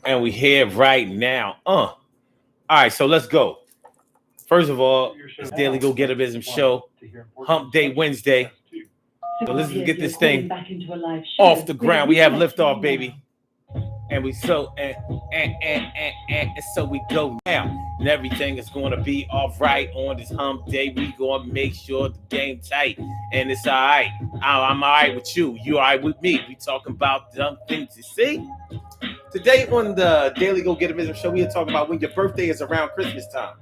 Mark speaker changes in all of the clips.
Speaker 1: And we here right now. All right, so let's go. First of all, it's Daily Go Getivism Show, Hump Day Wednesday. So let's get this thing off the ground. We have liftoff, baby. And we so and so we go now. And everything is gonna be all right on this hump day. We gonna make sure the game tight. And it's all right. I'm all right with you. You all right with me. We talking about dumb things, you see? Today on the Daily Go Getivism Show, we are talking about when your birthday is around Christmas time.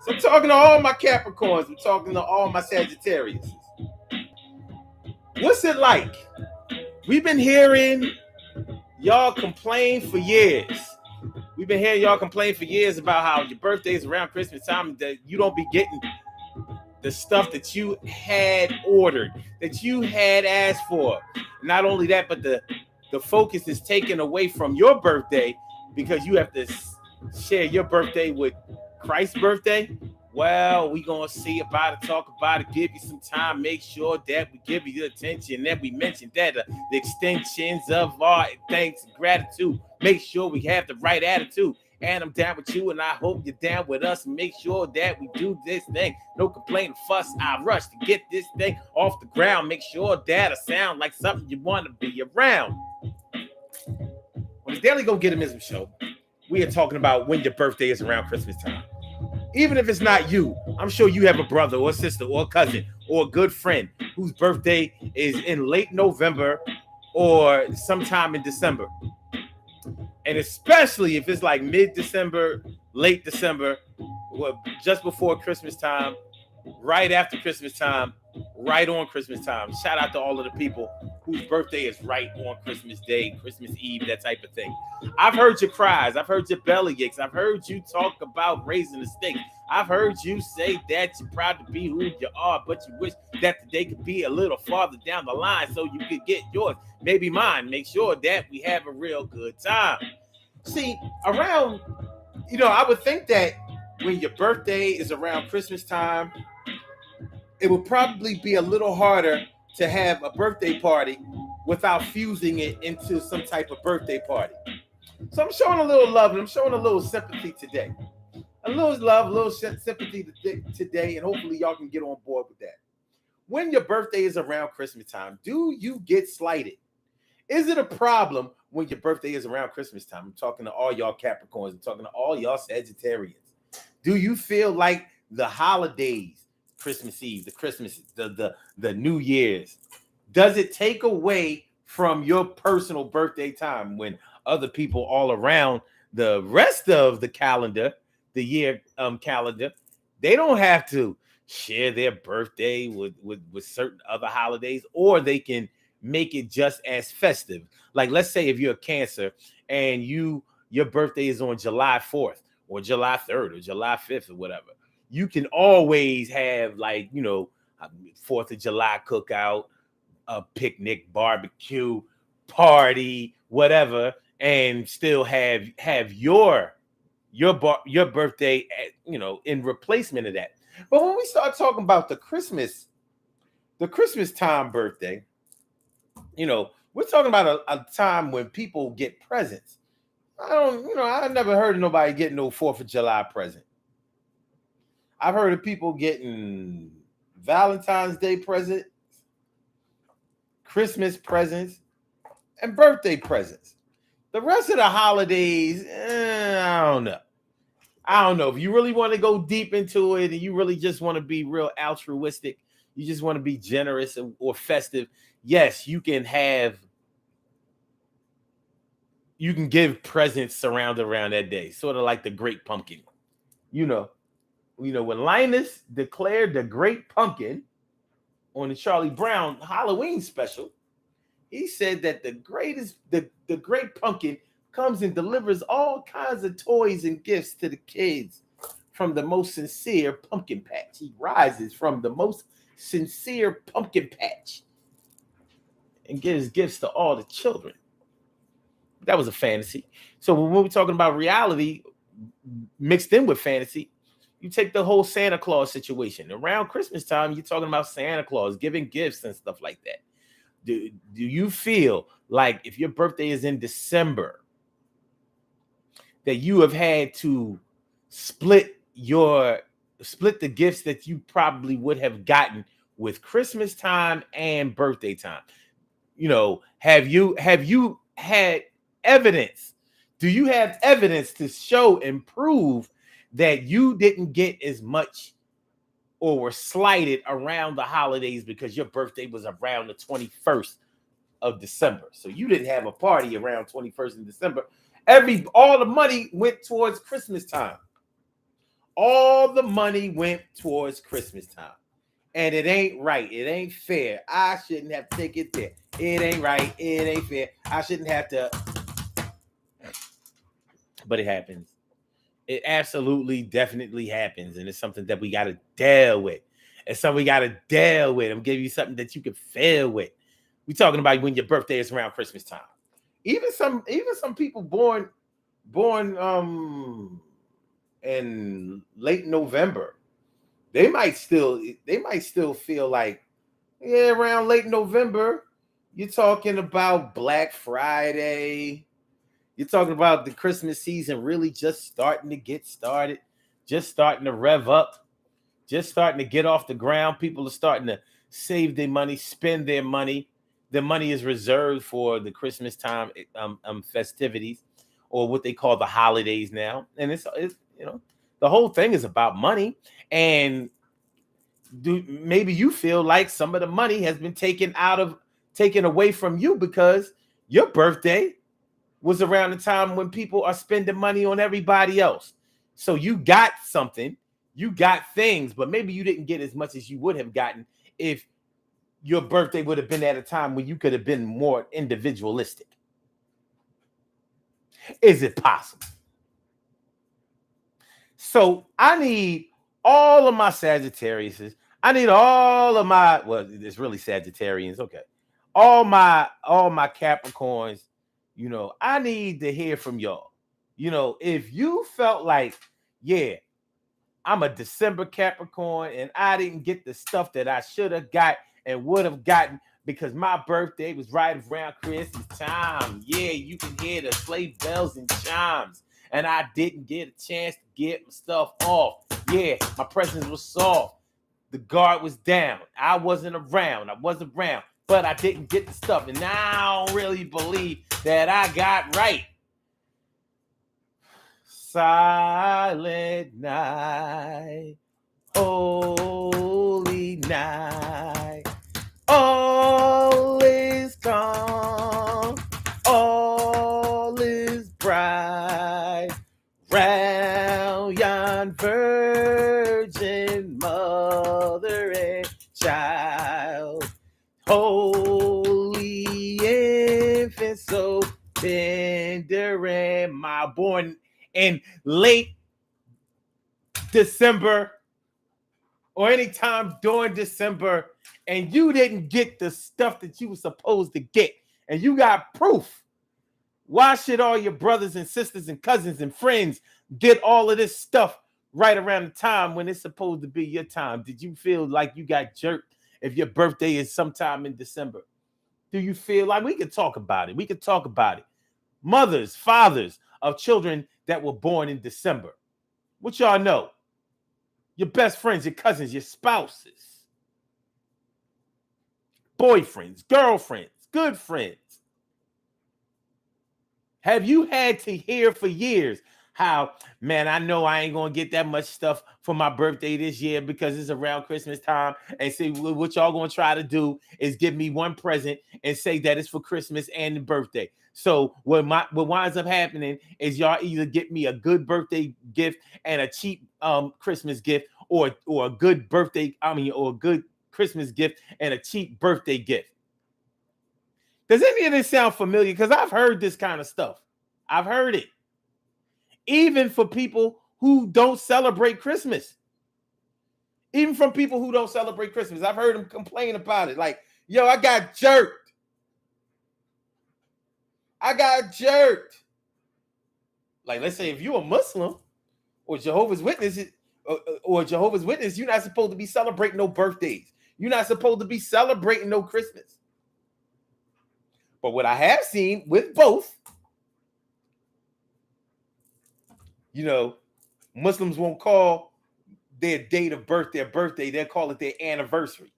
Speaker 1: So I'm talking to all my Capricorns. I'm talking to all my Sagittarius. What's it like? We've been hearing y'all complain for years. We've been hearing y'all complain for years about how your birthday is around Christmas time, that you don't be getting the stuff that you had ordered, that you had asked for. Not only that, but the focus is taken away from your birthday because you have to share your birthday with Christ's birthday. Well, we gonna see about it, talk about it, give you some time, make sure that we give you the attention, that we mentioned that the extensions of our thanks and gratitude. Make sure we have the right attitude. And I'm down with you, and I hope you're down with us. And make sure that we do this thing. No complaint, fuss. I rush to get this thing off the ground. Make sure that it sound like something you want to be around. On the Daily Go Getivism Show, we are talking about when your birthday is around Christmas time. Even if it's not you, I'm sure you have a brother or a sister or a cousin or a good friend whose birthday is in late November or sometime in December. And especially if it's like mid-December, late December, just before Christmas time, right after Christmas time, right on Christmas time. Shout out to all of the people whose birthday is right on Christmas Day, Christmas Eve, that type of thing. I've heard your cries. I've heard your belly aches. I've heard you talk about raising the stakes. I've heard you say that you're proud to be who you are, but you wish that the day could be a little farther down the line so you could get yours, maybe mine. Make sure that we have a real good time. See, around, I would think that when your birthday is around Christmas time, it would probably be a little harder to have a birthday party without fusing it into some type of birthday party. So I'm showing a little love and I'm showing a little sympathy today. A little love, a little sympathy today, and hopefully y'all can get on board with that. When your birthday is around Christmas time, do you get slighted? Is it a problem when your birthday is around Christmas time? I'm talking to all y'all Capricorns. I'm talking to all y'all Sagittarians. Do you feel like the holidays, Christmas Eve, the New Year's, does it take away from your personal birthday time when other people all around the rest of the calendar, the year calendar, they don't have to share their birthday with certain other holidays, or they can make it just as festive? Like, let's say if you're a Cancer and your birthday is on July 4th or July 3rd or July 5th or whatever, you can always have, like, 4th of July cookout, a picnic, barbecue, party, whatever, and still have your birthday, in replacement of that. But when we start talking about the Christmas time birthday, we're talking about a time when people get presents. I never heard of nobody getting no 4th of July present. I've heard of people getting Valentine's Day presents, Christmas presents, and birthday presents. The rest of the holidays, I don't know. If you really want to go deep into it and you really just want to be real altruistic, you just want to be generous or festive, yes, you can give presents around that day, sort of like the Great Pumpkin. When Linus declared the Great Pumpkin on the Charlie Brown Halloween special, he said that the Great Pumpkin comes and delivers all kinds of toys and gifts to the kids from the most sincere pumpkin patch. He rises from the most sincere pumpkin patch and gives gifts to all the children. That was a fantasy. So when we're talking about reality mixed in with fantasy, you take the whole Santa Claus situation. Around Christmas time, you're talking about Santa Claus giving gifts and stuff like that. Do you feel like if your birthday is in December, that you have had to split the gifts that you probably would have gotten with Christmas time and birthday time. Have you had evidence? Do you have evidence to show and prove that you didn't get as much or were slighted around the holidays because your birthday was around the 21st of December? So you didn't have a party around 21st of December. All the money went towards Christmas time. All the money went towards Christmas time. And it ain't right. It ain't fair. I shouldn't have to take it there. It ain't right. It ain't fair. I shouldn't have to. But it happens. It absolutely, definitely happens. And it's something that we got to deal with. It's something we got to deal with. I'm giving you something that you can feel with. We're talking about when your birthday is around Christmas time. Even some people born in late November, they might still feel like, yeah, around late November, you're talking about Black Friday. You're talking about the Christmas season really just starting to get started, just starting to rev up, just starting to get off the ground. People are starting to save their money, spend their money. The money is reserved for the Christmas time festivities, or what they call the holidays now. And it's the whole thing is about money. And maybe you feel like some of the money has been taken away from you because your birthday was around the time when people are spending money on everybody else. So you got something, you got things, but maybe you didn't get as much as you would have gotten if your birthday would have been at a time when you could have been more individualistic. Is it possible? So I need all of my Sagittariuses. I need all of my, well, it's really Sagittarians. Okay. All my Capricorns, I need to hear from y'all. If you felt like, yeah, I'm a December Capricorn and I didn't get the stuff that I should have got and would have gotten because my birthday was right around Christmas time. Yeah, you can hear the sleigh bells and chimes. And I didn't get a chance to get my stuff off. Yeah, my presents was soft. The guard was down. I wasn't around. But I didn't get the stuff. And I don't really believe that I got right. Silent night, holy night, all is calm, all is bright, round yon virgin mother and child, holy infant, so tender and mild, born in late December or anytime during December, and you didn't get the stuff that you were supposed to get, and you got proof. Why should all your brothers and sisters and cousins and friends get all of this stuff right around the time when it's supposed to be your time? Did you feel like you got jerked if your birthday is sometime in December? Do you feel like we could talk about it? Mothers, fathers of children that were born in December. What y'all know? Your best friends, your cousins, your spouses, boyfriends, girlfriends, good friends. Have you had to hear for years how, man, I know I ain't going to get that much stuff for my birthday this year because it's around Christmas time, and see what y'all going to try to do is give me one present and say that it's for Christmas and the birthday. So what winds up happening is y'all either get me a good birthday gift and a cheap Christmas gift, or a good Christmas gift and a cheap birthday gift. Does any of this sound familiar? Because I've heard this kind of stuff. I've heard it. Even for people who don't celebrate Christmas. Even from people who don't celebrate Christmas. I've heard them complain about it. Like, yo, I got jerked. Like, let's say if you're a Muslim or Jehovah's Witness, you're not supposed to be celebrating no birthdays. You're not supposed to be celebrating no Christmas. But what I have seen with both Muslims won't call their date of birth their birthday. They'll call it their anniversary.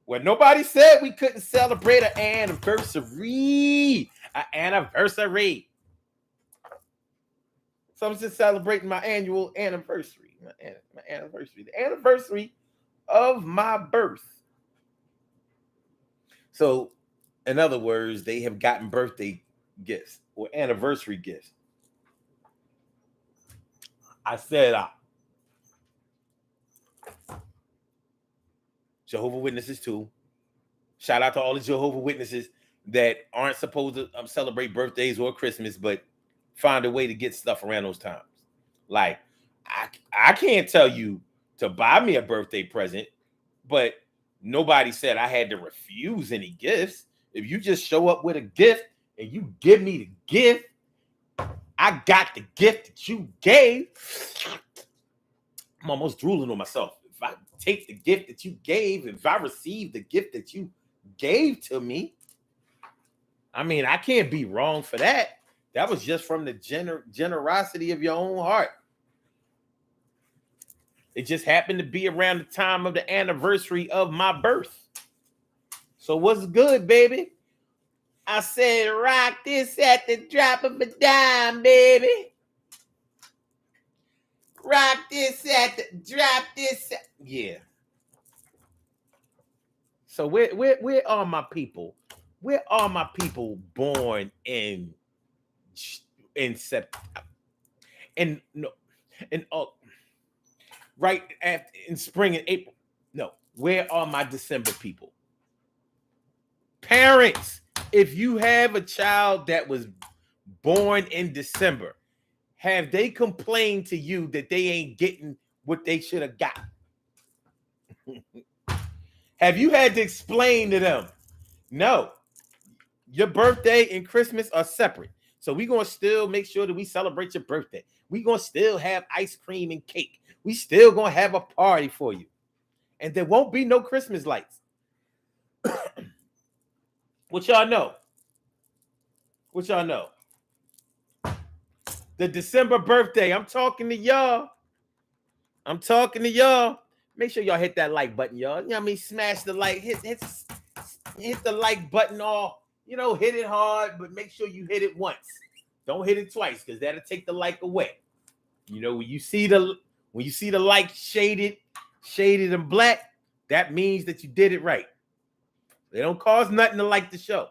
Speaker 1: Well, nobody said we couldn't celebrate an anniversary. An anniversary. So I'm just celebrating my annual anniversary. My anniversary. The anniversary of my birth. So, in other words, they have gotten birthday gifts or anniversary gifts. I said, Jehovah Witnesses too. Shout out to all the Jehovah Witnesses that aren't supposed to celebrate birthdays or Christmas, but find a way to get stuff around those times. Like, I can't tell you to buy me a birthday present, but nobody said I had to refuse any gifts. If you just show up with a gift and you give me the gift, I got the gift that you gave. I'm almost drooling on myself. If I take the gift that you gave, if I receive the gift that you gave to me, I mean, I can't be wrong for that. That was just from the generosity of your own heart. It just happened to be around the time of the anniversary of my birth. So what's good, baby? I said, rock this at the drop of a dime, baby. Rock this at the drop this. Yeah. So where are my people? Where are my people born in September? Right after in spring and April. No, where are my December people? Parents, if you have a child that was born in December, have they complained to you that they ain't getting what they should have got? Have you had to explain to them? No, your birthday and Christmas are separate. So we're going to still make sure that we celebrate your birthday. We're going to still have ice cream and cake. We still going to have a party for you. And there won't be no Christmas lights. What y'all know? What y'all know? The December birthday. I'm talking to y'all. I'm talking to y'all. Make sure y'all hit that like button, y'all. You know what I mean? Smash the like. Hit the like button all. You know, hit it hard, but make sure you hit it once. Don't hit it twice, because that'll take the like away. You know, when you see the like shaded in black, that means that you did it right. They don't cost nothing to like the show.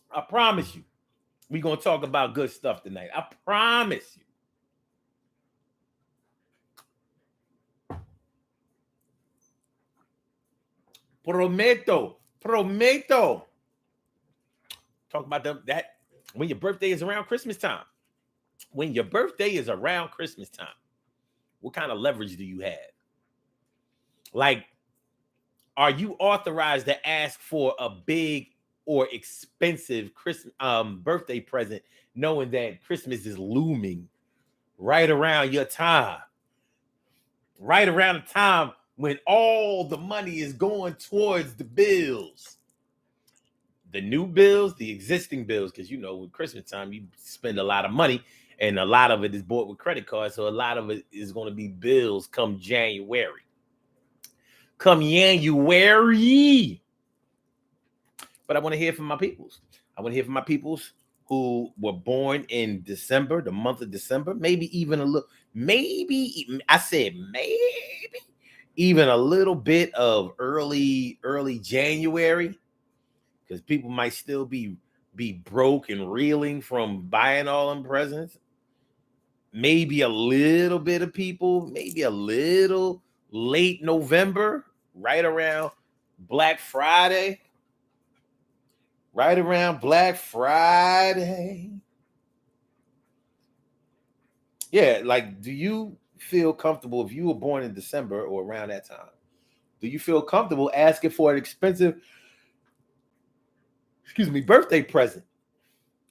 Speaker 1: I promise you, we're going to talk about good stuff tonight. I promise you. Prometo. Talk about that when your birthday is around Christmas time. When your birthday is around Christmas time, what kind of leverage do you have? Like, are you authorized to ask for a big or expensive Christmas birthday present, knowing that Christmas is looming right around your time, right around the time when all the money is going towards the bills, the new bills, the existing bills? Because, you know, with Christmas time, you spend a lot of money, and a lot of it is bought with credit cards. So a lot of it is going to be bills come January. But I want to hear from my peoples. I want to hear from my peoples who were born in December, the month of December, maybe even a little, even a little bit of early January, because people might still be broke and reeling from buying all them presents. Maybe a little bit of people, maybe a little late November, right around Black Friday. Right around Black Friday. Yeah, like, do you feel comfortable if you were born in December or around that time? Do you feel comfortable asking for an expensive, birthday present,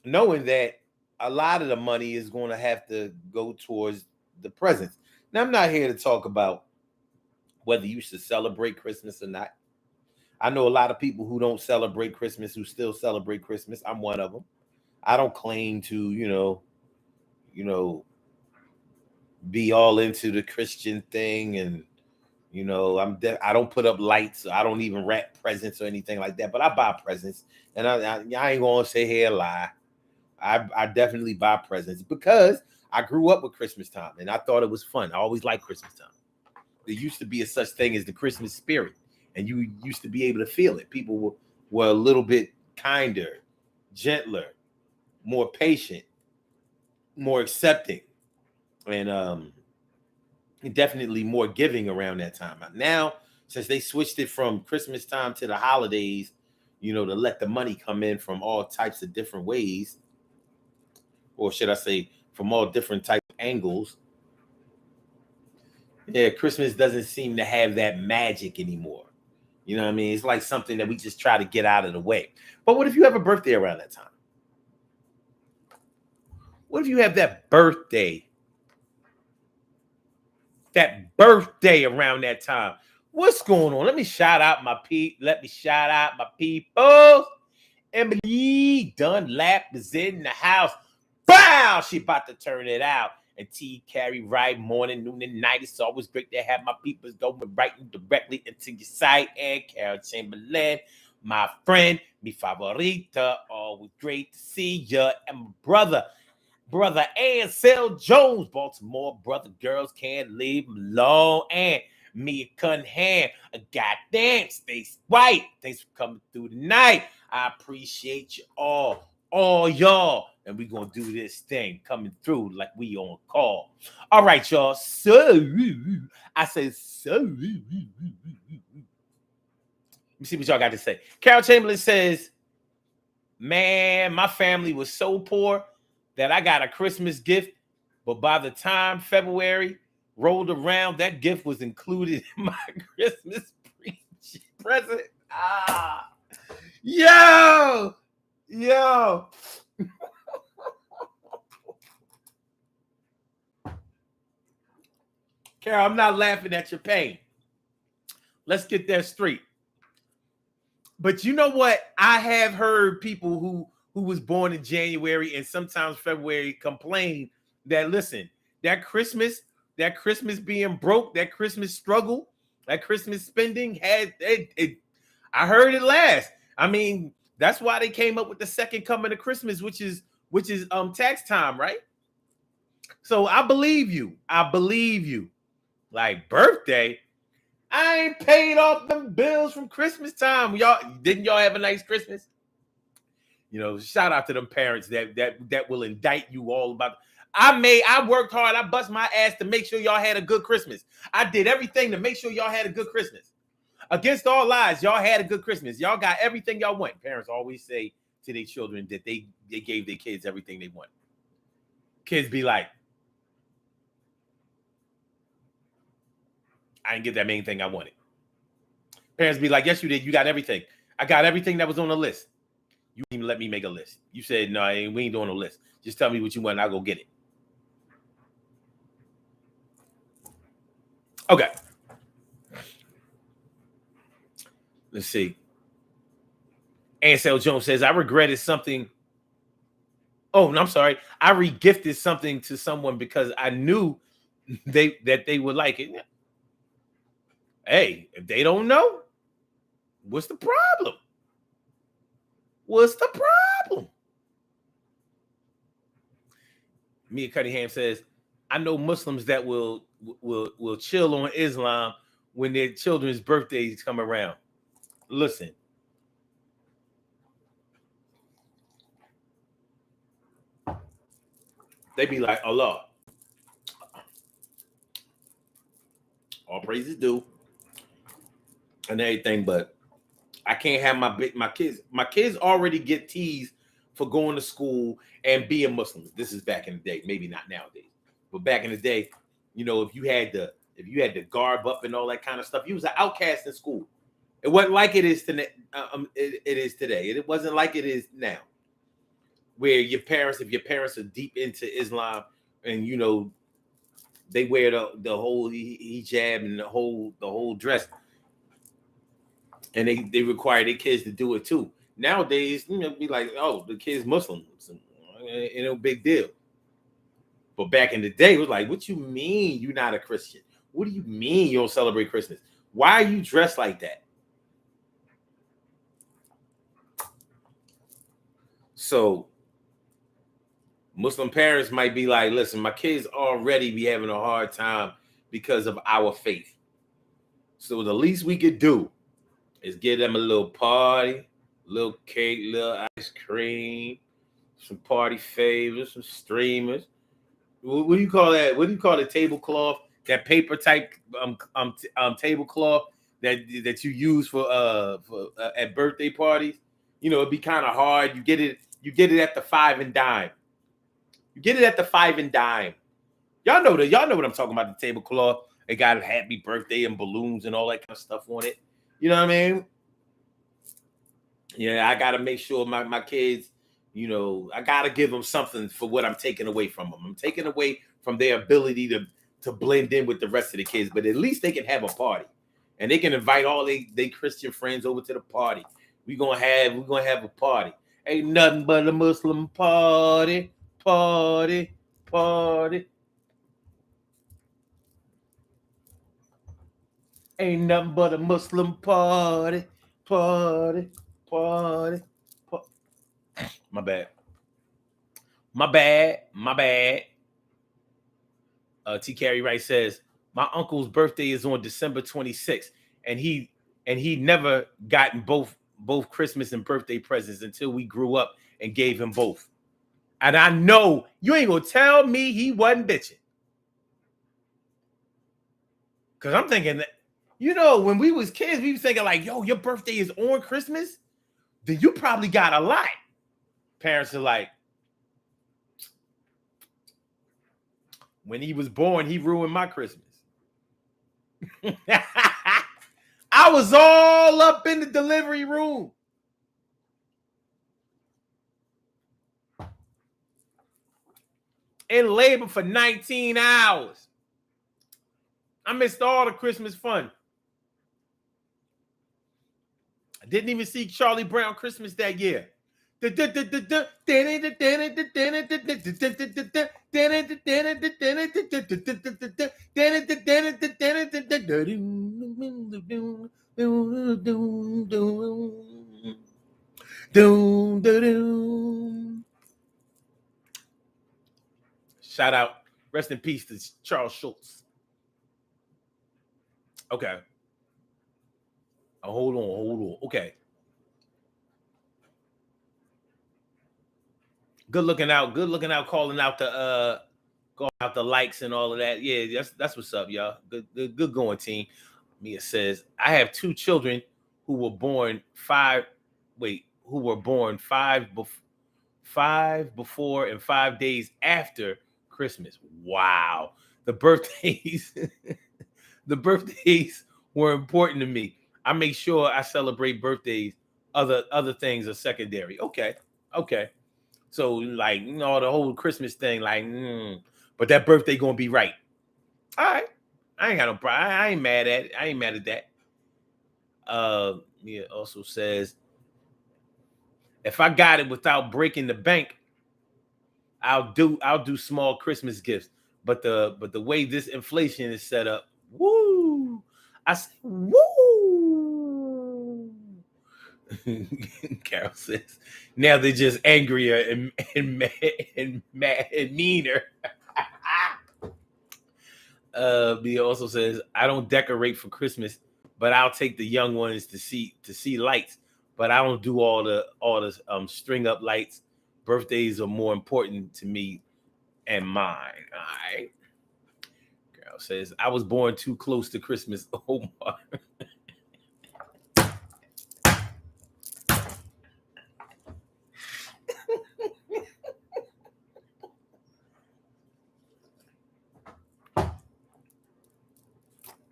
Speaker 1: knowing that a lot of the money is going to have to go towards the presents? Now, I'm not here to talk about whether you should celebrate Christmas or not. I know a lot of people who don't celebrate Christmas who still celebrate Christmas. I'm one of them. I don't claim to, be all into the Christian thing, and I don't put up lights. I don't even wrap presents or anything like that. But I buy presents, and I ain't gonna say here a lie. I definitely buy presents because I grew up with Christmas time, and I thought it was fun. I always liked Christmas time. There used to be a such thing as the Christmas spirit, and you used to be able to feel it. People were a little bit kinder, gentler, more patient, more accepting, and definitely more giving around that time. Now, since they switched it from Christmas time to the holidays, to let the money come in from all types of different ways, or should I say, from all different type of angles. Yeah, Christmas doesn't seem to have that magic anymore. You know what I mean? It's like something that we just try to get out of the way. But what if you have a birthday around that time? What if you have that birthday around that time? What's going on? Let me shout out my people. Emily Dunlap is in the house. Wow, she about to turn it out. And T carry right morning, noon, and night. It's always great to have my people going right directly into your site. And Carol Chamberlain, my friend, mi favorita. Always great to see ya. And my brother Ansel Jones, Baltimore brother. Girls can't leave him alone. And Mia Cunningham, goddamn, Stacey White. Thanks for coming through tonight. I appreciate you all y'all. And we're going to do this thing coming through like we on call. All right, y'all. So, I said, Let me see what y'all got to say. Carol Chamberlain says, man, my family was so poor that I got a Christmas gift, but by the time February rolled around, that gift was included in my Christmas present. Yo. Carol, I'm not laughing at your pain. Let's get that straight. But you know what? I have heard people who was born in January and sometimes February complain that, listen, that Christmas being broke, that Christmas struggle, that Christmas spending had it. I heard it last. I mean, that's why they came up with the second coming of Christmas, which is tax time, right? So I believe you. Like birthday, I ain't paid off them bills from Christmas time. Didn't y'all have a nice Christmas? Shout out to them parents that will indict you all about. I worked hard. I bust my ass to make sure y'all had a good Christmas. I did everything to make sure y'all had a good Christmas. Against all lies, y'all had a good Christmas. Y'all got everything y'all want. Parents always say to their children that they gave their kids everything they want. Kids be like, I didn't get that main thing I wanted. Parents be like, yes, you did. You got everything. I got everything that was on the list. You didn't even let me make a list. You said, no, we ain't doing a list. Just tell me what you want and I'll go get it. Okay. Let's see. Ansel Jones says, I regretted something. Oh, no, I'm sorry. I regifted something to someone because I knew that they would like it. Hey, if they don't know, what's the problem? Mia Cunningham says, I know Muslims that will chill on Islam when their children's birthdays come around. Listen. They be like, Allah. All praises due. And everything, but I can't have my kids. My kids already get teased for going to school and being Muslims. This is back in the day, maybe not nowadays, but back in the day, if you had the garb up and all that kind of stuff, you was an outcast in school. It wasn't like it is today. It is today. It wasn't like it is now, where if your parents are deep into Islam and they wear the whole hijab and the whole dress, and they require their kids to do it too. Nowadays, be like, oh, the kid's Muslim. Ain't no big deal. But back in the day, it was like, what you mean you're not a Christian? What do you mean you don't celebrate Christmas? Why are you dressed like that? So Muslim parents might be like, listen, my kids already be having a hard time because of our faith. So the least we could do is give them a little party, little cake, little ice cream, some party favors, some streamers. What do you call that? What do you call the tablecloth? That paper type tablecloth that you use for at birthday parties. You know, it'd be kind of hard. You get it at the 5 and dime. You get it at the 5 and dime. Y'all know what I'm talking about, the tablecloth. They got a happy birthday and balloons and all that kind of stuff on it. You know what I mean? Yeah, I got to make sure my kids, you know, I got to give them something for what I'm taking away from them. I'm taking away from their ability to blend in with the rest of the kids, but at least they can have a party. And they can invite all they Christian friends over to the party. We're gonna have a party. Ain't nothing but a Muslim party. Ain't nothing but a Muslim party. My bad. T. Carey Wright says, my uncle's birthday is on December 26th, and he never gotten both Christmas and birthday presents until we grew up and gave him both. And I know you ain't gonna tell me he wasn't bitching. Because I'm thinking that, you know, when we was kids, we was thinking like, yo, your birthday is on Christmas? Then you probably got a lot. Parents are like, when he was born, he ruined my Christmas. I was all up in the delivery room. In labor for 19 hours. I missed all the Christmas fun. I didn't even see Charlie Brown Christmas that year. Shout out, rest in peace to Charles Schultz. Okay. Hold on. Okay. Good looking out, calling out the likes and all of that. Yeah, that's what's up, y'all. Good going, team. Mia says, I have 2 children who were born 5 before and 5 days after Christmas. Wow. The birthdays were important to me. I make sure I celebrate birthdays. Other things are secondary. Okay. So, like, you know, the whole Christmas thing, like, but that birthday gonna be right. All right. I ain't got no problem. I ain't mad at it. I ain't mad at that. Mia also says, if I got it without breaking the bank, I'll do small Christmas gifts. But the way this inflation is set up, woo! I say, woo! Carol says, now they're just angrier and mad and meaner. Mia also says, I don't decorate for Christmas, but I'll take the young ones to see lights. But I don't do all the string up lights. Birthdays are more important to me and mine. All right. Girl says, I was born too close to Christmas. Oh my.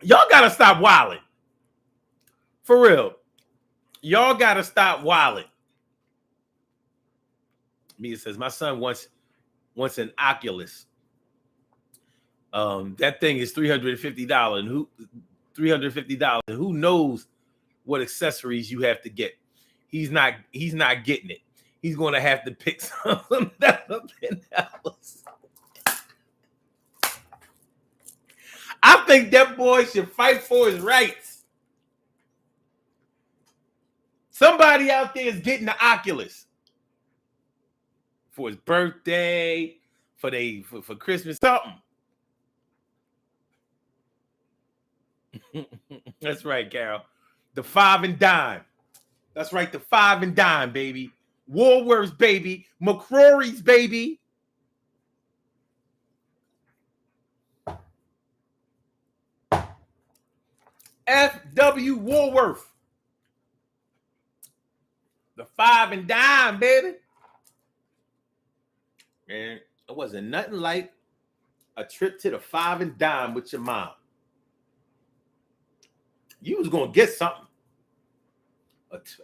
Speaker 1: Y'all gotta stop wilding. For real. Y'all gotta stop wilding. Mia says, my son wants an Oculus. That thing is $350. And who knows what accessories you have to get? He's not getting it. he's going to have to pick something else. I think that boy should fight for his rights. Somebody out there is getting the Oculus for his birthday, for Christmas, something. That's right, Carol. The 5 and dime. That's right, the 5 and dime, baby. Woolworths, baby. McCrory's, baby. F.W. Woolworth. The 5 and dime, baby. Man, it wasn't nothing like a trip to the 5 and dime with your mom. You was going to get something.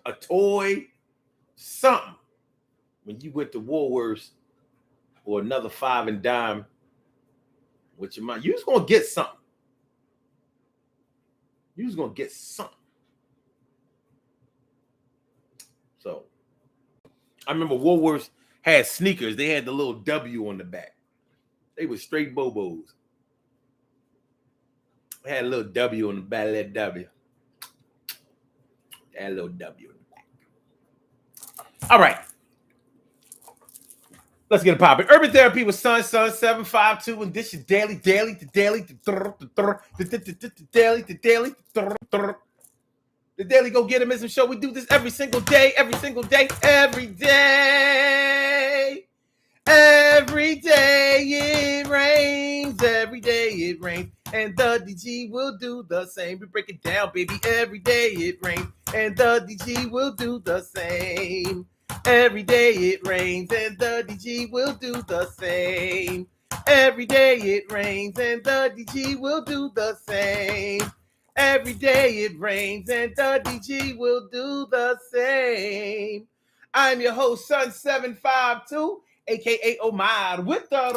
Speaker 1: A toy, something. When you went to Woolworths or another 5 and dime with your mom, you was going to get something. You was going to get something. So, I remember Woolworths had sneakers. They had the little W on the back. They were straight Bobos. They had a little W on the back of that W. They had a little W on the back. All right. Let's get it popping. Urban Therapy with Sun 752, and this is daily. The Daily Go Get 'Emism Show. We do this every single day. Every day it rains. Every day it rains. And the DG will do the same. We break it down, baby. Every day it rains. And the DG will do the same. Every day it rains. And the DG will do the same. Every day it rains. And the DG will do the same. Every day it rains. And the DG will do the same. I'm your host, Sun 752. AKA Omar with the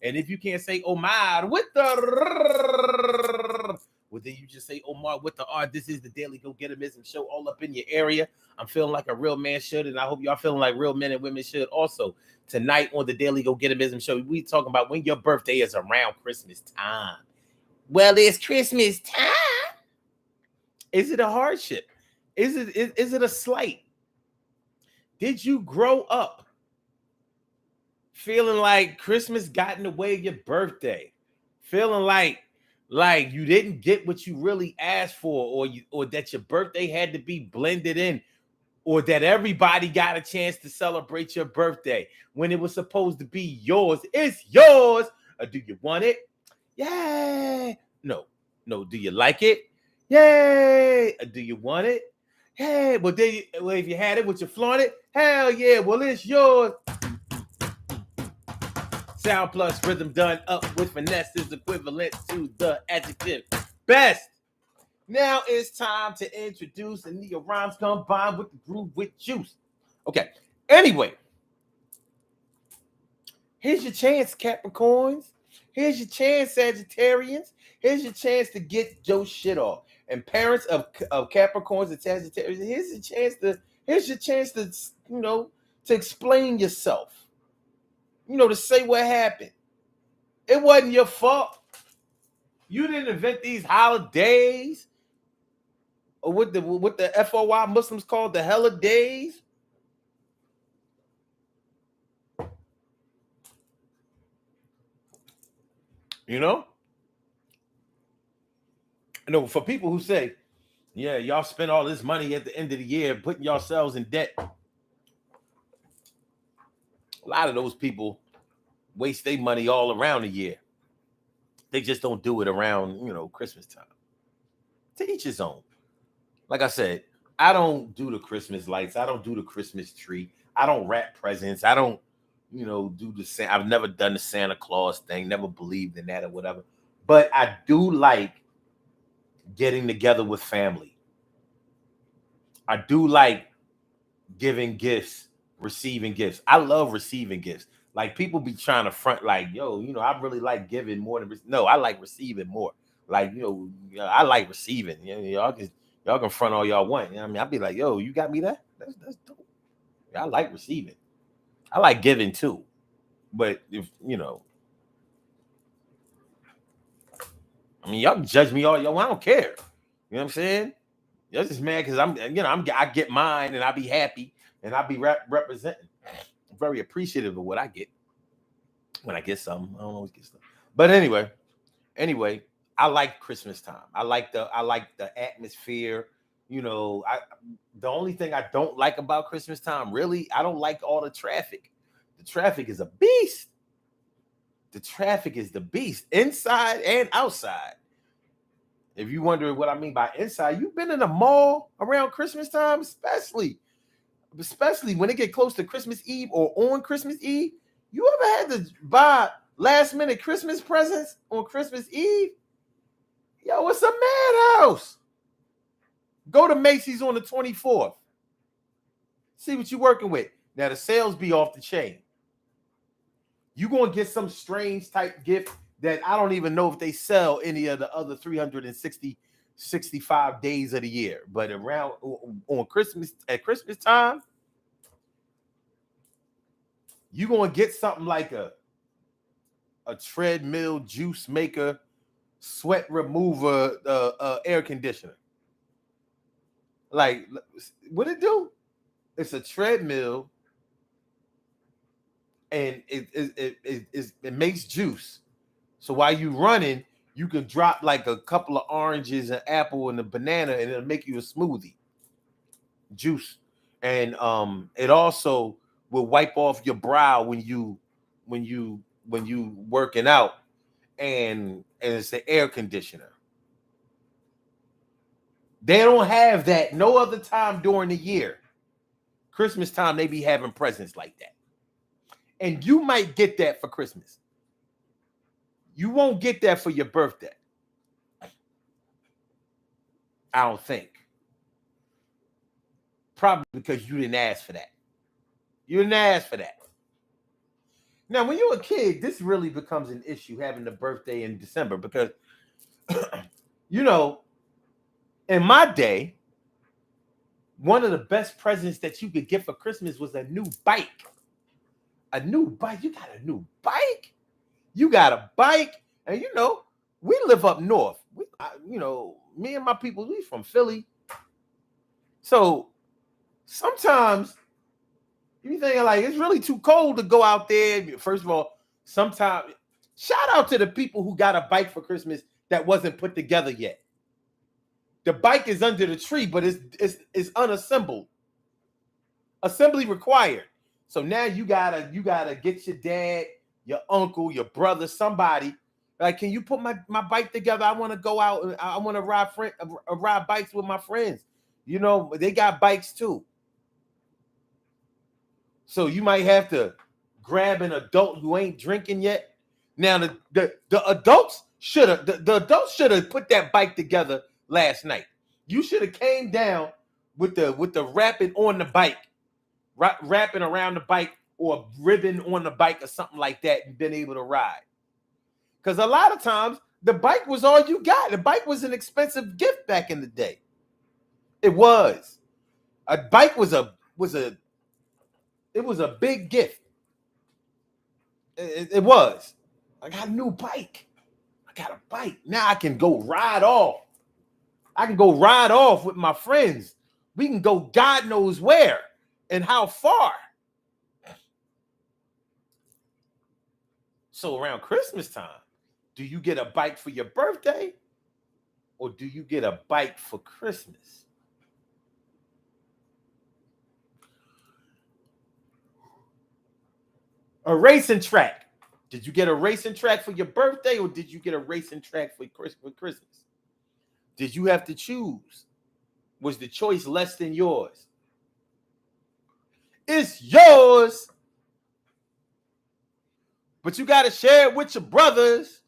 Speaker 1: and if you can't say Omar with the well, then you just say Omar with the R. This is the Daily Go Get 'Emism Show all up in your area. I'm feeling like a real man should, and I hope y'all feeling like real men and women should also. Tonight on the Daily Go Get 'Emism Show, we talking about when your birthday is around Christmas time. Well, it's Christmas time. Is it a hardship? Is it a slight? Did you grow up feeling like Christmas got in the way of your birthday? Feeling like you didn't get what you really asked for, or that your birthday had to be blended in, or that everybody got a chance to celebrate your birthday when it was supposed to be yours? It's yours. Or do you want it? Yay. No. Do you like it? Yay. Or do you want it? Hey, well, if you had it, would you flaunt it? Hell yeah, well, it's yours. Sound plus rhythm done up with finesse is equivalent to the adjective best. Now it's time to introduce the neo rhymes combined with the groove with juice. Okay, anyway, here's your chance, Capricorns. Here's your chance, Sagittarians. Here's your chance to get your shit off. And parents of Capricorns and Sagittarius, here's your chance to to explain yourself. To say what happened. It wasn't your fault. You didn't invent these holidays, or what the FOI Muslims call the holidays. For people who say, yeah, y'all spend all this money at the end of the year putting yourselves in debt. A lot of those people waste their money all around the year. They just don't do it around, Christmas time. To each his own. Like I said, I don't do the Christmas lights. I don't do the Christmas tree. I don't wrap presents. I don't, do the same. I've never done the Santa Claus thing. Never believed in that or whatever. But I do like getting together with family. I do like giving gifts, receiving gifts. I love receiving gifts. Like, people be trying to front like, yo, I really like giving more than no, I like receiving more. Like, I like receiving. Y'all Y'all can front all y'all want. You know what I mean, I'll be like, yo, you got me that? That's dope. I like receiving. I like giving too. But if I mean, y'all can judge me all y'all. I don't care. You know what I'm saying? Y'all just mad because I get mine and I be happy and I be representing. I'm very appreciative of what I get when I get something. I don't always get stuff. But anyway, I like Christmas time. I like the atmosphere. The only thing I don't like about Christmas time, really, I don't like all the traffic. The traffic is a beast. The traffic is the beast, inside and outside. If you wonder what I mean by inside, you've been in a mall around Christmas time, especially when it get close to Christmas Eve or on Christmas Eve. You ever had to buy last minute Christmas presents on Christmas Eve? Yo, it's a madhouse. Go to Macy's on the 24th. See what you're working with. Now the sales be off the chain. You gonna get some strange type gift that I don't even know if they sell any of the other 365 days of the year. But around on Christmas, at Christmas time, you gonna get something like a treadmill, juice maker, sweat remover, air conditioner. Like, what it do? It's a treadmill, and it makes juice. So while you running, you can drop like a couple of oranges, an apple, and a banana, and it'll make you a smoothie juice. And it also will wipe off your brow when you working out, and it's the air conditioner. They don't have that no other time during the year. Christmas time, they be having presents like that. And you might get that for Christmas. You won't get that for your birthday. I don't think. Probably because you didn't ask for that. You didn't ask for that. Now, when you're a kid, this really becomes an issue, having a birthday in December, because, in my day, one of the best presents that you could get for Christmas was a new bike. A new bike. You got a new bike? You got a bike? And, we live up north. Me and my people, we from Philly. So sometimes you think like it's really too cold to go out there. First of all, sometimes shout out to the people who got a bike for Christmas that wasn't put together yet. The bike is under the tree, but it's unassembled. Assembly required. So now you gotta get your dad, your uncle, your brother, somebody. Like, can you put my bike together? I want to go out and I want to ride bikes with my friends. They got bikes too. So you might have to grab an adult who ain't drinking yet. Now the adults should have put that bike together last night. You should have came down with the wrapping on the bike, wrapping around the bike, or a ribbon on the bike or something like that, and been able to ride. Because a lot of times the bike was all you got. The bike was an expensive gift back in the day. It was. A bike was a big gift. It was. I got a new bike. I got a bike. Now I can go ride off. I can go ride off with my friends. We can go God knows where and how far. So around Christmas time, do you get a bike for your birthday, or do you get a bike for Christmas? A racing track. Did you get a racing track for your birthday, or did you get a racing track for Christmas? Did you have to choose? Was the choice less than yours? It's yours, but you got to share it with your brothers.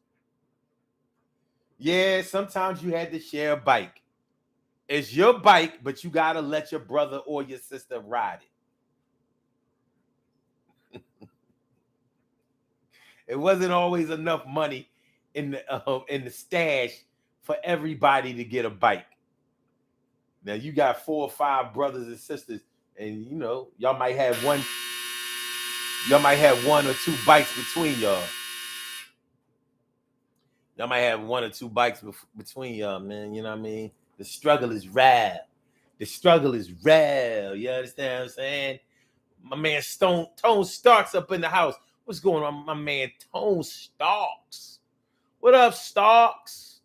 Speaker 1: Yeah, sometimes you had to share a bike. It's your bike, but you got to let your brother or your sister ride it. It wasn't always enough money in the stash for everybody to get a bike. Now you got 4 or 5 brothers and sisters, and you know y'all might have one. Y'all might have 1 or 2 bikes between y'all. Y'all might have 1 or 2 bikes between y'all, man. You know what I mean? The struggle is real. The struggle is real. You understand what I'm saying? My man Tone Starks up in the house. What's going on, my man Tone Starks? What up, Starks?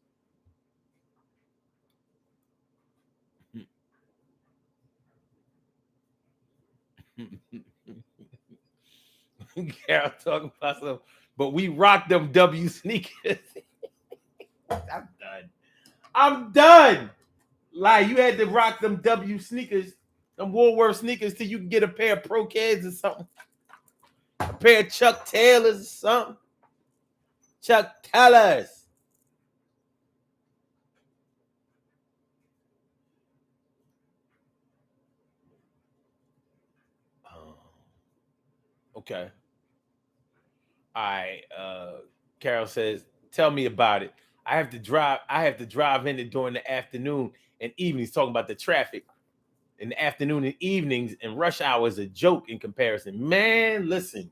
Speaker 1: Carol talking about some, but we rock them W sneakers. I'm done. I'm done. Like, you had to rock them W sneakers, them Woolworth sneakers, till you can get a pair of Pro Kids or something. A pair of Chuck Taylors or something. Chuck Taylors. Okay. All right. Carol says, tell me about it. I have to drive in it during the afternoon and evenings, talking about the traffic. In the afternoon and evenings and rush hour is a joke in comparison. Man, listen.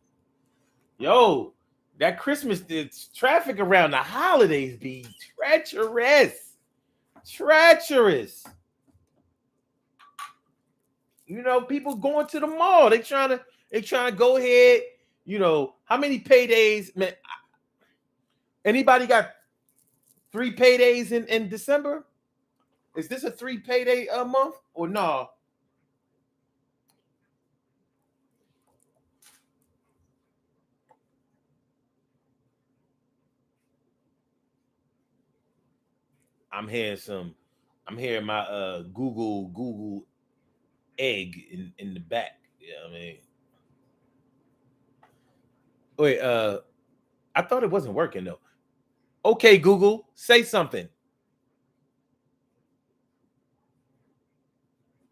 Speaker 1: Yo, that Christmas traffic around the holidays be treacherous. Treacherous. You know, people going to the mall. They trying to go ahead. You know, how many paydays? Man, anybody got 3 paydays in December? Is this a 3 payday a month or no? I'm hearing my Google egg in the back. Yeah, I mean. Wait, I thought it wasn't working though. Okay, Google, say something.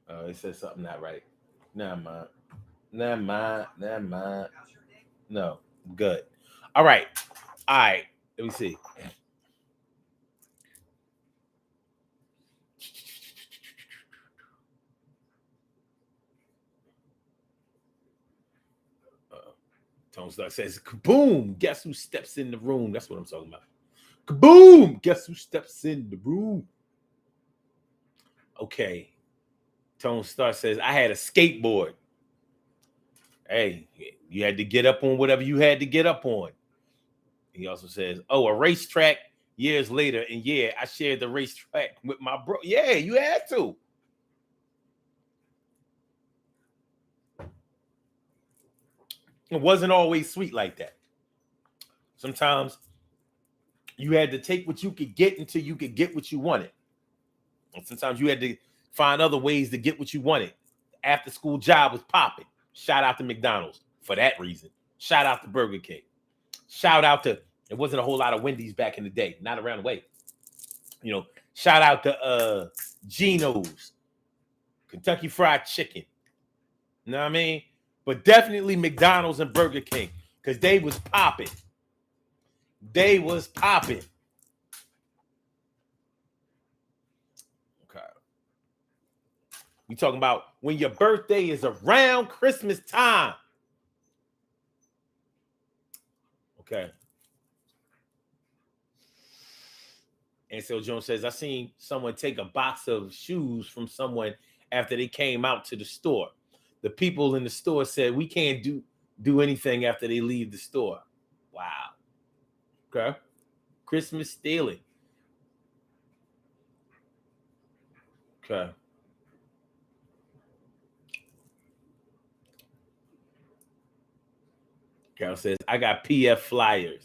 Speaker 1: Oh, it says something not right. Never mind. Never mind. Never mind. No, good. All right. All right. Let me see. Tone Stark says, kaboom, guess who steps in the room? That's what I'm talking about. Kaboom, guess who steps in the room? Okay. Tone Stark says, I had a skateboard. Hey, you had to get up on whatever you had to get up on. He also says, oh, a racetrack years later. And yeah, I shared the racetrack with my bro. Yeah, you had to. It wasn't always sweet like that. Sometimes you had to take what you could get until you could get what you wanted. And sometimes you had to find other ways to get what you wanted. After school job was popping. Shout out to McDonald's for that reason. Shout out to Burger King. Shout out to, there wasn't a whole lot of Wendy's back in the day, not around the way. You know, shout out to Geno's, Kentucky Fried Chicken. You know what I mean? But definitely McDonald's and Burger King, because they was popping. They was popping. Okay. We talking about when your birthday is around Christmas time. Okay. And so Jones says, I seen someone take a box of shoes from someone after they came out to the store. The people in the store said, we can't do anything after they leave the store. Wow. Okay. Christmas stealing. Okay. Carol says, I got PF Flyers.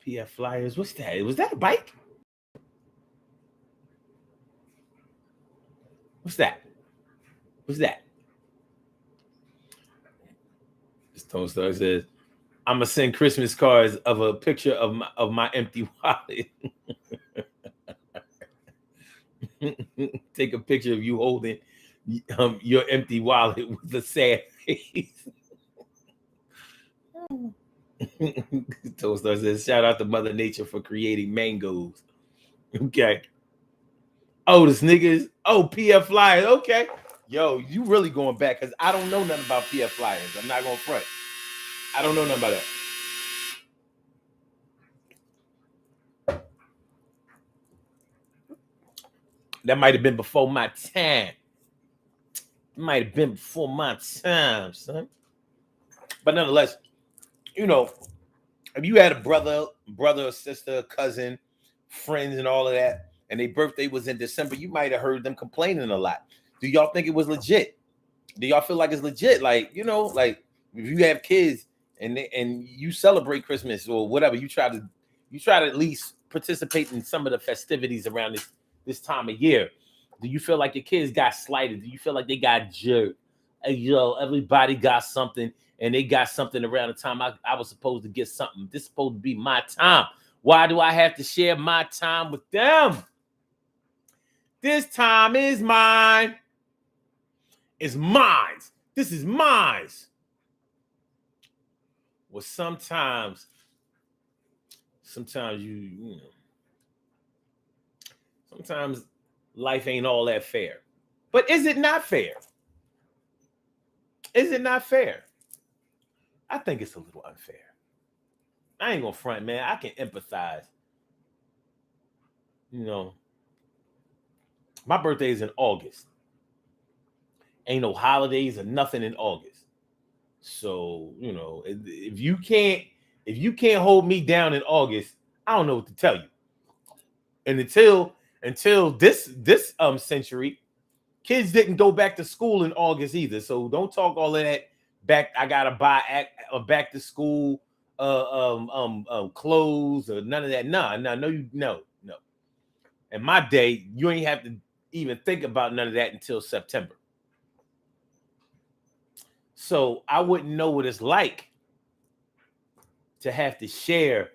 Speaker 1: PF Flyers? What's that? Was that a bike? What's that? What's that? This Tone Star says, I'm gonna send Christmas cards of a picture of my empty wallet. Take a picture of you holding your empty wallet with a sad face. Toaster says, shout out to Mother Nature for creating mangoes. Okay. Oh, this niggas. Oh, PF Flyers. Okay. Yo, you really going back because I don't know nothing about PF Flyers. I'm not going to front. I don't know nothing about that. That might have been before my time. Might have been before my time, son. But nonetheless, you know, if you had a brother or sister, cousin, friends, and all of that, and their birthday was in December, you might have heard them complaining a lot. Do y'all think it was legit? Do y'all feel like it's legit? Like, you know, like if you have kids and you celebrate Christmas or whatever, you try to at least participate in some of the festivities around this time of year. Do you feel like your kids got slighted? Do you feel like they got jerked? Hey, yo, everybody got something, and they got something around the time I was supposed to get something. This is supposed to be my time. Why do I have to share my time with them? This time is mine. It's mine. This is mine. Well, sometimes you know, sometimes life ain't all that fair. But is it not fair? Is it not fair? I think it's a little unfair. I ain't gonna front, man. I can empathize. You know, my birthday is in August. Ain't no holidays or nothing in August. So, you know, if you can't hold me down in August, I don't know what to tell you. And until this century, kids didn't go back to school in August either. So don't talk all of that back. I gotta buy a back to school clothes or none of that. No. In my day, you ain't have to even think about none of that until September. So I wouldn't know what it's like to have to share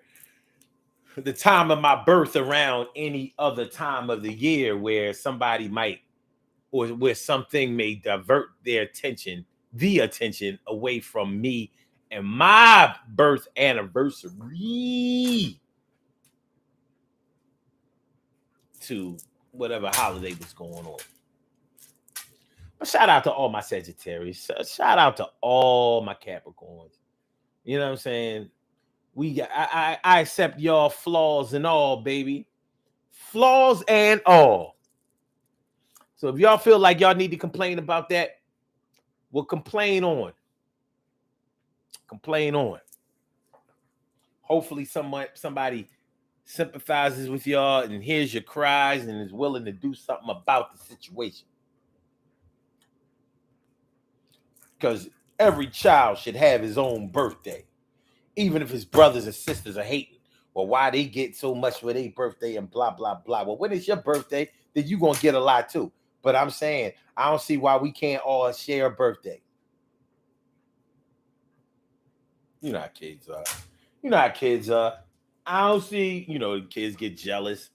Speaker 1: the time of my birth around any other time of the year where somebody might, or where something may divert the attention away from me and my birth anniversary to whatever holiday was going on. But shout out to all my Sagittarius. Shout out to all my Capricorns. You know what I'm saying? I accept y'all flaws and all, baby. Flaws and all. So if y'all feel like y'all need to complain about that, well, complain on. Complain on. Hopefully somebody sympathizes with y'all and hears your cries and is willing to do something about the situation. Because every child should have his own birthday. Even if his brothers and sisters are hating. Well, why they get so much for their birthday and blah, blah, blah. Well, when it's your birthday, then you're going to get a lot too. But I'm saying, I don't see why we can't all share a birthday. You know how kids are. You know how kids are. I don't see, kids get jealous.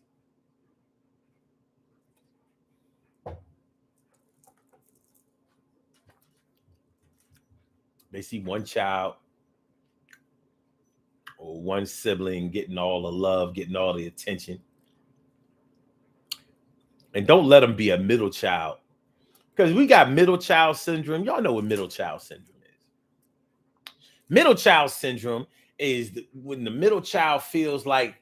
Speaker 1: They see one child or one sibling getting all the love, getting all the attention. And don't let them be a middle child. Because we got middle child syndrome. Y'all know what middle child syndrome is. Middle child syndrome is when the middle child feels like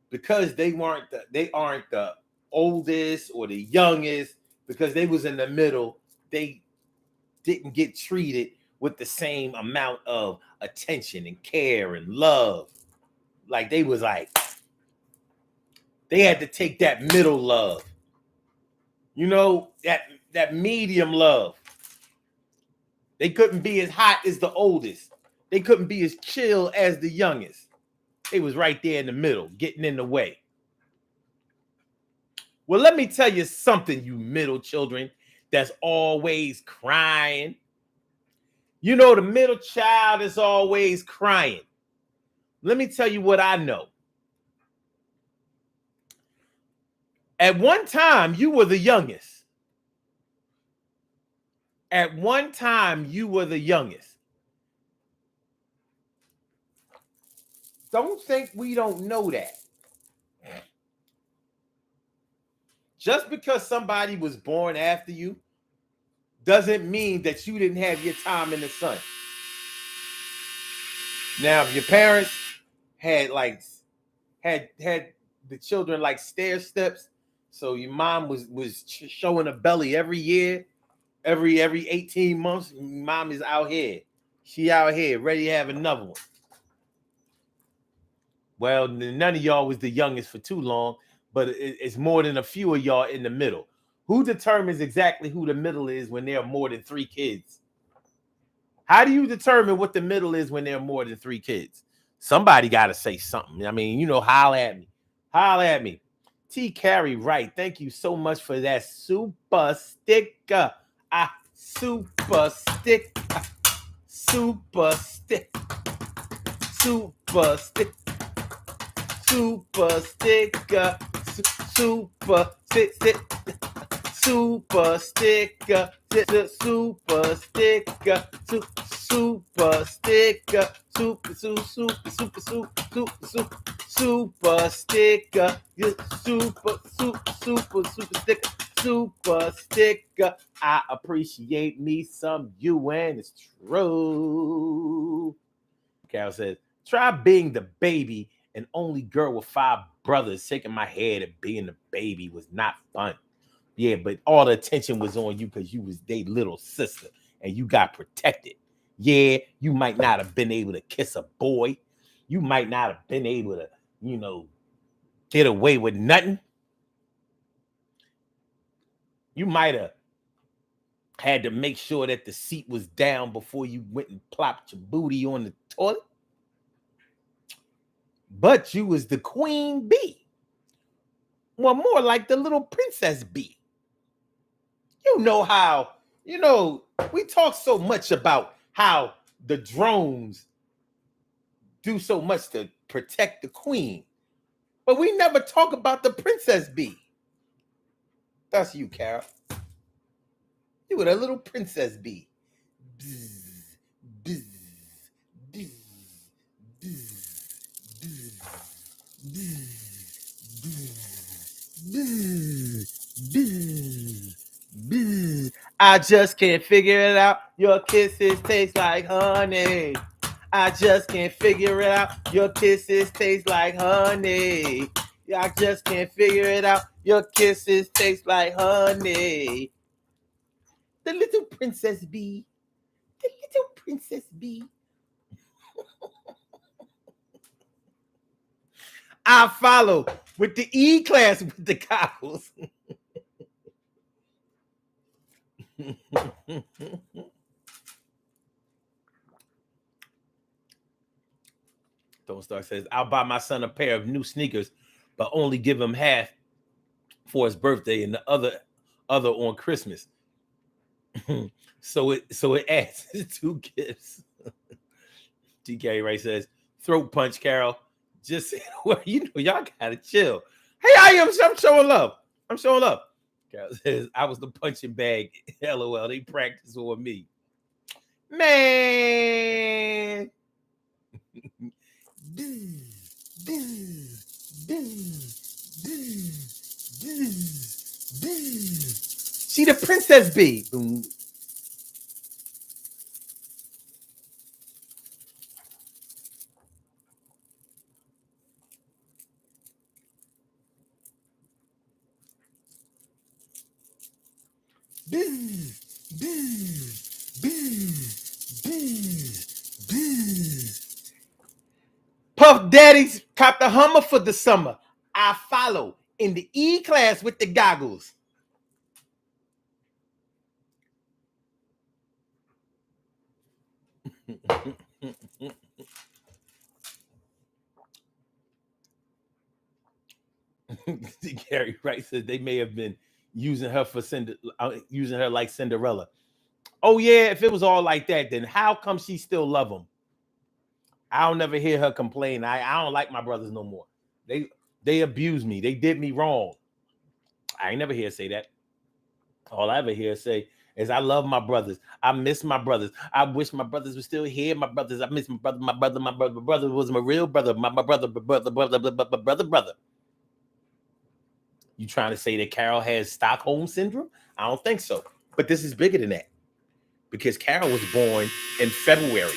Speaker 1: because they aren't the oldest or the youngest, because they was in the middle, they didn't get treated with the same amount of attention and care and love. Like they had to take that middle love. That medium love. They couldn't be as hot as the oldest. They couldn't be as chill as the youngest. They was right there in the middle, getting in the way. Well, let me tell you something, you middle children that's always crying. You know, the middle child is always crying. Let me tell you what I know. At one time, you were the youngest. At one time, you were the youngest. Don't think we don't know that. Just because somebody was born after you doesn't mean that you didn't have your time in the sun. Now, if your parents had the children like stair steps, so your mom was showing a belly every year, every 18 months, mom is out here. She out here ready to have another one. Well, none of y'all was the youngest for too long, but it's more than a few of y'all in the middle. Who determines exactly who the middle is when there are more than 3 kids? How do you determine what the middle is when there are more than 3 kids? Somebody got to say something. I mean, holler at me. Holler at me. T. Carey, right. Thank you so much for that super sticker. Super stick. Super stick. Super stick. Super sticker. Super stick. Super sticker. Super sticker. Super sticker. Super sticker. Super sticker. Super sticker. I appreciate me some you, and it's true. Carol says, try being the baby and only girl with 5 brothers. Shaking my head at being the baby was not fun. Yeah, but all the attention was on you because you was their little sister and you got protected. Yeah, you might not have been able to kiss a boy. You might not have been able to, get away with nothing. You might have had to make sure that the seat was down before you went and plopped your booty on the toilet. But you was the queen bee. Well, more like the little princess bee. We talk so much about how the drones do so much to protect the queen, but we never talk about the princess bee. That's you, Carol. You were a little princess bee. Bzz, bzz, bzz, bzz, bzz, bzz. I just can't figure it out. Your kisses taste like honey. I just can't figure it out. Your kisses taste like honey. I just can't figure it out. Your kisses taste like honey. The little princess bee. The little princess bee. I follow with the E class with the goggles. Don't Start says, I'll buy my son a pair of new sneakers, but only give him half for his birthday and the other on Christmas. so it adds 2 gifts. TK Ray says, throat punch, Carol. Just well, y'all gotta chill. Hey, I'm showing love. I'm showing love. Carol says, I was the punching bag. LOL. They practice on me. Man. She the princess bee. Puff Daddy's cop the Hummer for the summer. I follow in the E class with the goggles. Gary Wright says they may have been using her like Cinderella. Oh yeah, if it was all like that, then how come she still love him? I don't never hear her complain. I don't like my brothers no more. They abused me. They did me wrong. I ain't never hear her say that. All I ever hear her say is I love my brothers. I miss my brothers. I wish my brothers were still here. My brothers, I miss my brother. My brother was my real brother. My brother. You trying to say that Carol has Stockholm syndrome? I don't think so. But this is bigger than that because Carol was born in February.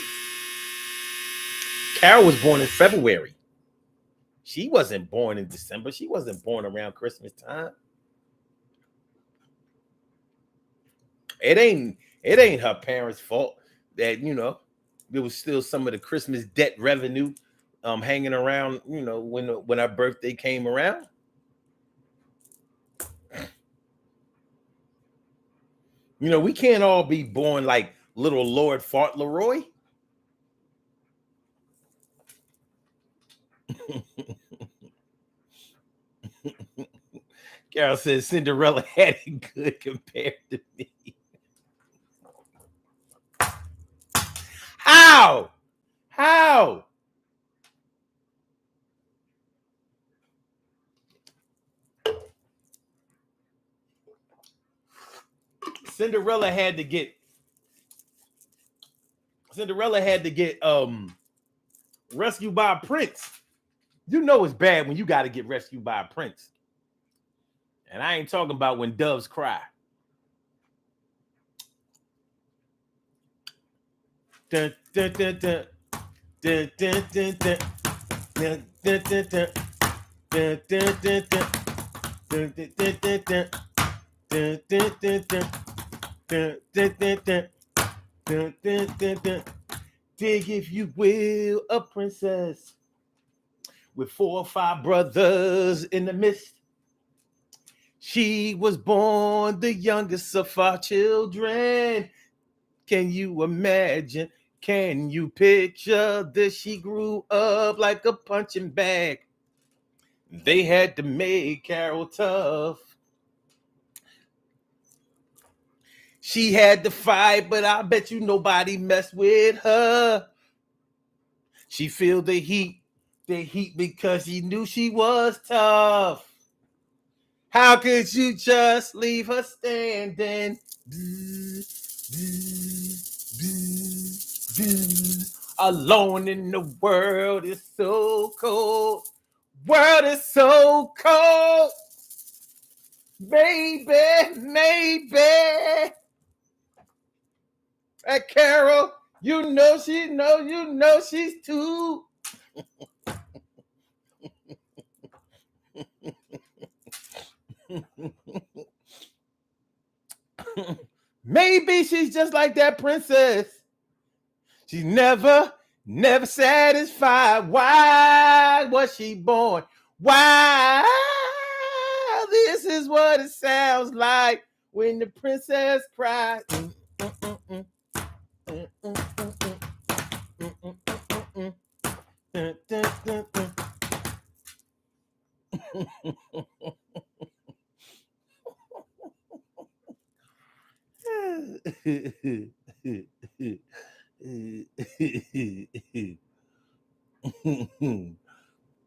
Speaker 1: Carol was born in February. She wasn't born in December. She wasn't born around Christmas time. It ain't her parents' fault that, there was still some of the Christmas debt revenue hanging around, when our birthday came around. We can't all be born like little Lord Fauntleroy. Carol says Cinderella had it good compared to me. How? Cinderella had to get rescued by a prince. You know it's bad when you got to get rescued by a prince. And I ain't talking about when doves cry. Dun, dun, dun, dun. Dun, dun, dun, dun. Dun, dun, dun, dun. Dun, dun, dun, dun. Dun, dun, dun, dun, dun. Dun, dun, dun, dun. Dun, dun, dun, dun. Dun, dun, dun, dun. Dig, if you will, a princess with 4 or 5 brothers in the midst. She was born the youngest of 5 children. Can you imagine? Can you picture this? She grew up like a punching bag. They had to make Carol tough. She had to fight, but I bet you nobody messed with her. She feel the heat because she knew she was tough. How could you just leave her standing? Alone in the world is so cold. World is so cold. Maybe. That Carol, you know she's too. Maybe she's just like that princess. She's never satisfied. Why was she born? Why? This is what it sounds like when the princess cries.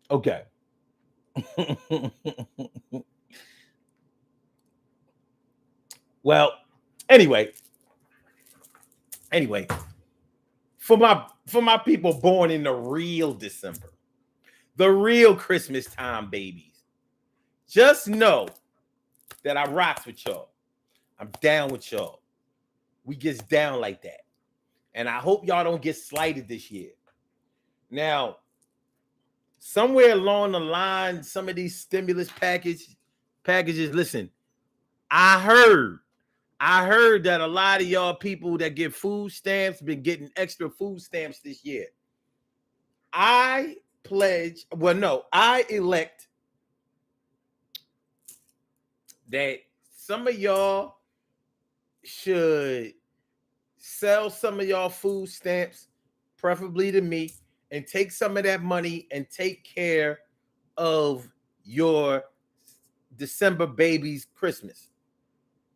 Speaker 1: Okay. Well, anyway, for my people born in the real December, the real Christmas time babies, just know that I rocks with y'all. I'm down with y'all. We gets down like that. And I hope y'all don't get slighted this year. Now, somewhere along the line, some of these stimulus packages, listen, I heard that a lot of y'all people that get food stamps been getting extra food stamps this year. I elect that some of y'all should sell some of y'all food stamps, preferably to me, and take some of that money and take care of your December baby's Christmas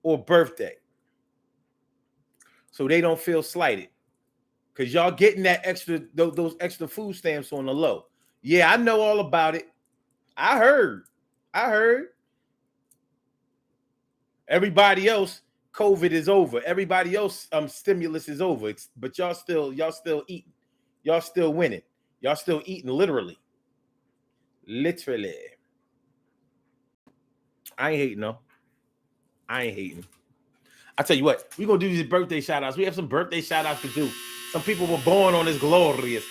Speaker 1: or birthday, so they don't feel slighted, because y'all getting that extra, those extra food stamps on the low. Yeah, I know all about it. I heard. Everybody else, COVID is over. Everybody else, stimulus is over. But y'all still eating. Y'all still winning. Y'all still eating literally. I ain't hating, no. I ain't hating. I tell you what, we're going to do these birthday shout-outs. We have some birthday shout-outs to do. Some people were born on this glorious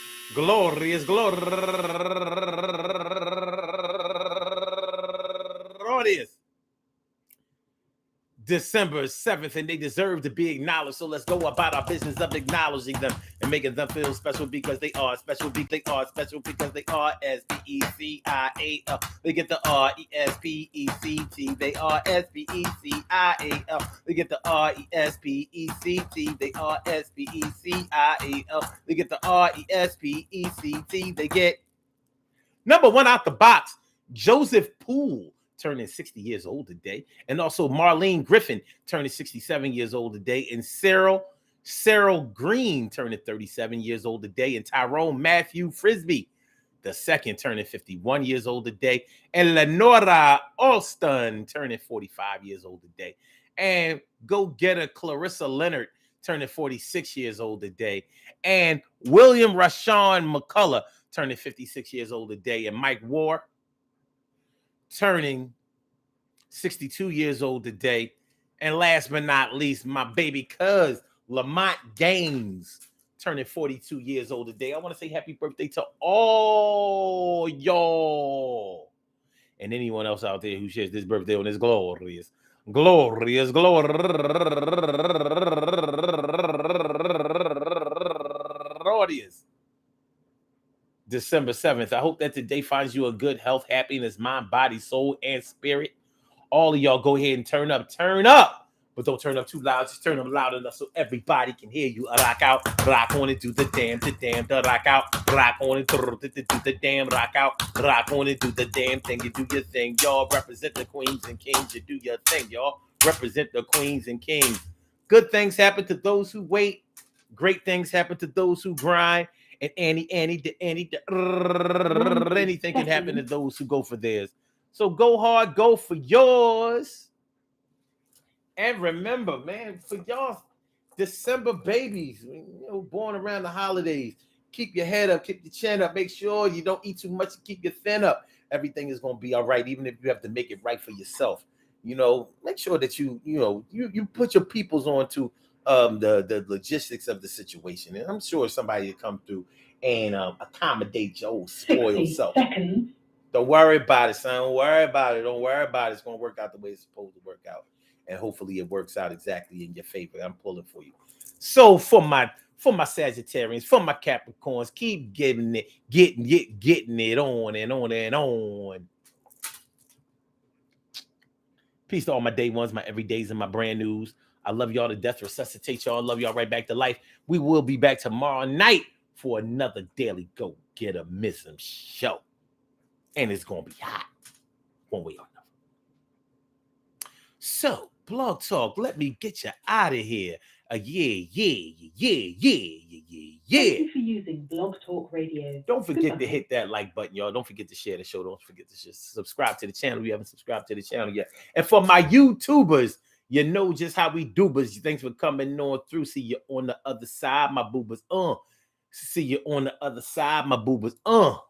Speaker 1: December 7th, and they deserve to be acknowledged. So let's go about our business of acknowledging them and making them feel special because they are special. They are special because they are SPECIAL. They get the RESPECT. They are SPECIAL. They get the RESPECT. They are SPECIAL. They get the RESPECT. They get number one out the box, Joseph Poole, turning 60 years old today. And also Marlene Griffin turning 67 years old today. And Cyril Green turning 37 years old today. And Tyrone Matthew Frisbee, the second, turning 51 years old today. And Lenora Alston turning 45 years old today. And go-getter Clarissa Leonard turning 46 years old today. And William Rashawn McCullough turning 56 years old today. And Mike War turning 62 years old today. And last but not least, my baby cuz Lamont Gaines turning 42 years old today. I want to say happy birthday to all y'all and anyone else out there who shares this birthday on this glorious December 7th. I hope that today finds you in good health, happiness, mind, body, soul, and spirit. All of y'all go ahead and turn up. But don't turn up too loud. Just turn up loud enough so everybody can hear you. Rock out, rock on and do the damn, rock out, rock on and do the damn, rock out, rock on and do the damn thing. You do your thing, y'all. Represent the queens and kings. You do your thing, y'all. Represent the queens and kings. Good things happen to those who wait. Great things happen to those who grind. And anything can happen to those who go for theirs. So go hard, go for yours. And remember, man, for y'all December babies, born around the holidays, keep your head up, keep your chin up, make sure you don't eat too much, keep your thin up. Everything is going to be all right, even if you have to make it right for yourself. Make sure that you put your peoples onto the logistics of the situation. And I'm sure somebody will come through and accommodate your old spoiled self. Seconds. Don't worry about it, son. Don't worry about it. It's going to work out the way it's supposed to work out. And hopefully it works out exactly in your favor. I'm pulling for you. So for my Sagittarians, for my Capricorns, keep getting it on and on and on. Peace to all my day ones, my everydays, and my brand news. I love y'all to death. Resuscitate y'all. Love y'all right back to life. We will be back tomorrow night for another Daily Go Get a Missing show. And it's going to be hot one way or another. So, Blog Talk, let me get you out of here. Yeah. Thank
Speaker 2: you for using Blog Talk Radio.
Speaker 1: Don't forget to hit that like button, y'all. Don't forget to share the show. Don't forget to just subscribe to the channel. You haven't subscribed to the channel yet. And for my YouTubers, you know just how we do, but thanks for coming on through. See you on the other side, my boobas. See you on the other side, my boobas. Holla.